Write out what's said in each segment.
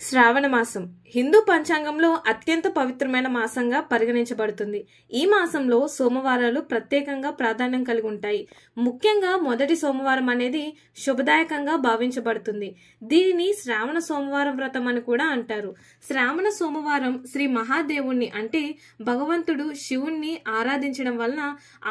శ్రావణ మాసం హిందూ పంచాంగంలో అత్యంత పవిత్రమైన మాసంగా పరిగణించబడుతుంది. ఈ మాసంలో సోమవారాలు ప్రత్యేకంగా ప్రాధాన్యం కలిగి ఉంటాయి. ముఖ్యంగా మొదటి సోమవారం అనేది శుభదాయకంగా భావించబడుతుంది. దీనిని శ్రావణ సోమవారం వ్రతం అని కూడా అంటారు. శ్రావణ సోమవారం శ్రీ మహాదేవుణ్ణి అంటే భగవంతుడు శివుణ్ణి ఆరాధించడం వలన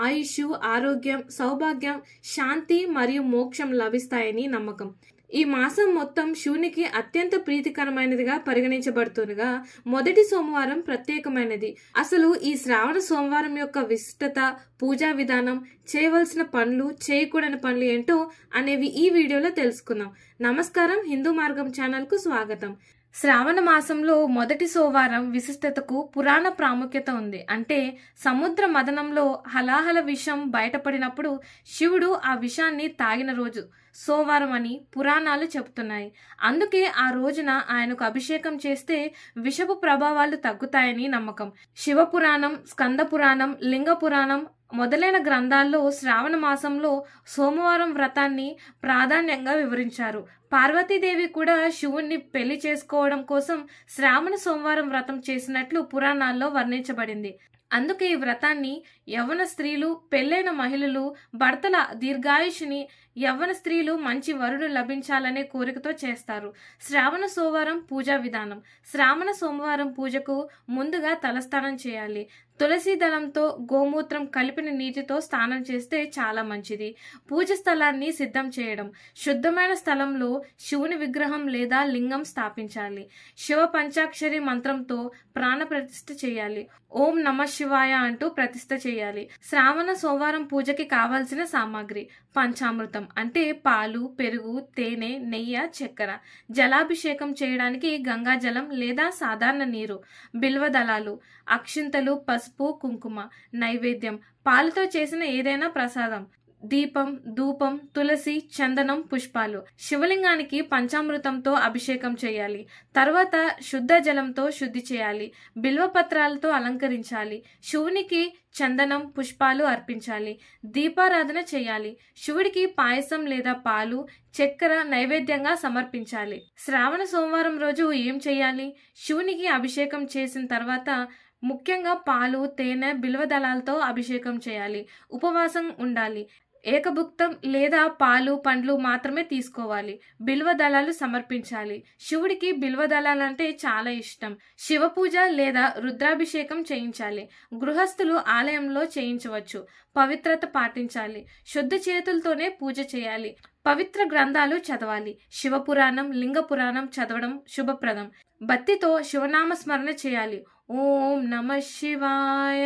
ఆయుష్, ఆరోగ్యం, సౌభాగ్యం, శాంతి మరియు మోక్షం లభిస్తాయని నమ్మకం. ఈ మాసం మొత్తం శివునికి అత్యంత ప్రీతికరమైనదిగా పరిగణించబడుతుండగా మొదటి సోమవారం ప్రత్యేకమైనది. అసలు ఈ శ్రావణ సోమవారం యొక్క విశిష్టత, పూజా విధానం, చేయవలసిన పనులు, చేయకూడని పనులు ఏంటో అనేవి ఈ వీడియోలో తెలుసుకుందాం. నమస్కారం, హిందూ మార్గం ఛానల్ కు స్వాగతం. శ్రావణ మాసంలో మొదటి సోమవారం విశిష్టతకు పురాణ ప్రాముఖ్యత ఉంది. అంటే సముద్ర మదనంలో హలాహల విషం బయటపడినప్పుడు శివుడు ఆ విషాన్ని తాగిన రోజు సోమవారం అని పురాణాలు చెబుతున్నాయి. అందుకే ఆ రోజున ఆయనకు అభిషేకం చేస్తే విషపు ప్రభావాలు తగ్గుతాయని నమ్మకం. శివ పురాణం, స్కంద పురాణం, లింగ పురాణం మొదలైన గ్రంథాల్లో శ్రావణ మాసంలో సోమవారం వ్రతాన్ని ప్రాధాన్యంగా వివరించారు. పార్వతీదేవి కూడా శివుణ్ణి పెళ్లి చేసుకోవడం కోసం శ్రావణ సోమవారం వ్రతం చేసినట్లు పురాణాల్లో వర్ణించబడింది. అందుకే ఈ వ్రతాన్ని యవ్వన స్త్రీలు, పెళ్లైన మహిళలు, భర్తల దీర్ఘాయుషుని, యవ్వన స్త్రీలు మంచి వరుడు లభించాలనే కోరికతో చేస్తారు. శ్రావణ సోమవారం పూజా విధానం. శ్రావణ సోమవారం పూజకు ముందుగా తలస్నానం చేయాలి. తులసి దళంతో గోమూత్రం కలిపిన నీటితో స్నానం చేస్తే చాలా మంచిది. పూజ స్థలాన్ని సిద్ధం చేయడం. శుద్ధమైన స్థలంలో శివుని విగ్రహం లేదా లింగం స్థాపించాలి. శివ పంచాక్షరి మంత్రంతో ప్రాణ ప్రతిష్ఠ చేయాలి. ఓం నమ శివాయ అంటూ ప్రతిష్ఠ చేయాలి. శ్రావణ సోమవారం పూజకి కావాల్సిన సామాగ్రి: పంచామృతం అంటే పాలు, పెరుగు, తేనె, నెయ్యి, చక్కెర. జలాభిషేకం చేయడానికి గంగాజలం లేదా సాధారణ నీరు. బిల్వదళాలు, అక్షింతలు, పసుపు, కుంకుమ. నైవేద్యం: పాలతో చేసిన ఏదైనా ప్రసాదం. దీపం, ధూపం, తులసి, చందనం, పుష్పాలు. శివలింగానికి పంచామృతంతో అభిషేకం చేయాలి. తర్వాత శుద్ధ జలంతో శుద్ధి చేయాలి. బిల్వపత్రాలతో అలంకరించాలి. శివునికి చందనం, పుష్పాలు అర్పించాలి. దీపారాధన చేయాలి. శివుడికి పాయసం లేదా పాలు, చక్కెర నైవేద్యంగా సమర్పించాలి. శ్రావణ సోమవారం రోజు ఏం చేయాలి? శివునికి అభిషేకం చేసిన తర్వాత ముఖ్యంగా పాలు, తేనె, బిల్వదళాలతో అభిషేకం చేయాలి. ఉపవాసం ఉండాలి. ఏకభుక్తం లేదా పాలు, పండ్లు మాత్రమే తీసుకోవాలి. బిల్వదళాలు సమర్పించాలి. శివుడికి బిల్వదళాలంటే చాలా ఇష్టం. శివ పూజ లేదా రుద్రాభిషేకం చేయించాలి. గృహస్థులు ఆలయంలో చేయించవచ్చు. పవిత్రత పాటించాలి. శుద్ధ చేతులతోనే పూజ చేయాలి. పవిత్ర గ్రంథాలు చదవాలి. శివపురాణం, లింగ పురాణం చదవడం శుభప్రదం. భక్తితో శివనామ స్మరణ చేయాలి. ఓం నమ శివాయ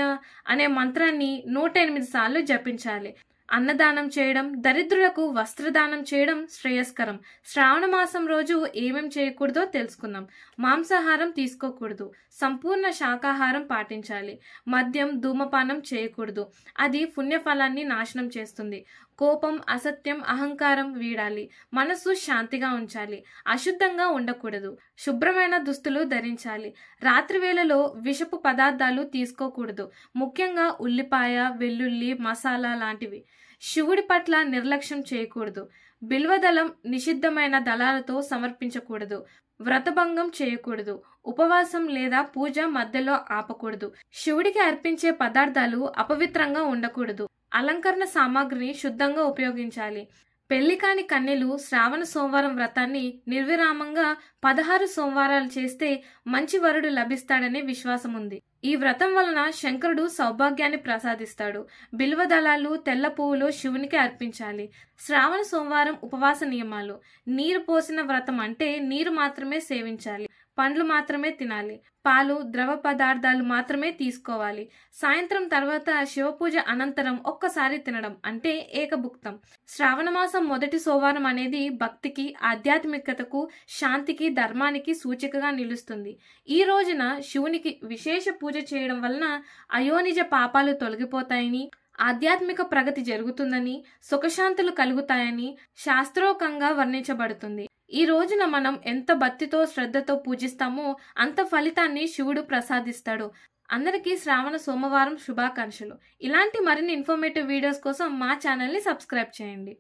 అనే మంత్రాన్ని 108 సార్లు జపించాలి. అన్నదానం చేయడం, దరిద్రులకు వస్త్రదానం చేయడం శ్రేయస్కరం. శ్రావణ మాసం రోజు ఏమేం చేయకూడదో తెలుసుకుందాం. మాంసాహారం తీసుకోకూడదు. సంపూర్ణ శాకాహారం పాటించాలి. మద్యం, ధూమపానం చేయకూడదు. అది పుణ్యఫలాన్ని నాశనం చేస్తుంది. కోపం, అసత్యం, అహంకారం వీడాలి. మనసు శాంతిగా ఉంచాలి. అశుద్ధంగా ఉండకూడదు. శుభ్రమైన దుస్తులు ధరించాలి. రాత్రి వేళలో విషపు పదార్థాలు తీసుకోకూడదు. ముఖ్యంగా ఉల్లిపాయ, వెల్లుల్లి, మసాలా లాంటివి. శివుడి పట్ల నిర్లక్ష్యం చేయకూడదు. బిల్వదళం నిషిద్ధమైన దళాలతో సమర్పించకూడదు. వ్రతభంగం చేయకూడదు. ఉపవాసం లేదా పూజ మధ్యలో ఆపకూడదు. శివుడికి అర్పించే పదార్థాలు అపవిత్రంగా ఉండకూడదు. అలంకరణ సామాగ్రిని శుద్ధంగా ఉపయోగించాలి. పెళ్లి కాని కన్యలు శ్రావణ సోమవారం వ్రతాన్ని నిర్విరామంగా 16 సోమవారాలు చేస్తే మంచి వరుడు లభిస్తాడనే విశ్వాసం ఉంది. ఈ వ్రతం వలన శంకరుడు సౌభాగ్యాన్ని ప్రసాదిస్తాడు. బిల్వదళాలు, తెల్ల పువ్వులు శివునికి అర్పించాలి. శ్రావణ సోమవారం ఉపవాస నియమాలు. నీరు పోసిన వ్రతం అంటే నీరు మాత్రమే సేవించాలి. పండ్లు మాత్రమే తినాలి. పాలు, ద్రవ పదార్థాలు మాత్రమే తీసుకోవాలి. సాయంత్రం తర్వాత శివపూజ అనంతరం ఒక్కసారి తినడం అంటే ఏకభుక్తం. శ్రావణ మాసం మొదటి సోమవారం అనేది భక్తికి, ఆధ్యాత్మికతకు, శాంతికి, ధర్మానికి సూచికగా నిలుస్తుంది. ఈ రోజున శివునికి విశేష పూజ చేయడం వలన అయోనిజ పాపాలు తొలగిపోతాయని, ఆధ్యాత్మిక ప్రగతి జరుగుతుందని, సుఖశాంతులు కలుగుతాయని శాస్త్రోక్తంగా వర్ణించబడుతుంది. ఈ రోజున మనం ఎంత భక్తితో, శ్రద్ధతో పూజిస్తామో అంత ఫలితాన్ని శివుడు ప్రసాదిస్తాడు. అందరికీ శ్రావణ సోమవారం శుభాకాంక్షలు. ఇలాంటి మరిన్ని ఇన్ఫర్మేటివ్ వీడియోస్ కోసం మా ఛానల్ని సబ్స్క్రైబ్ చేయండి.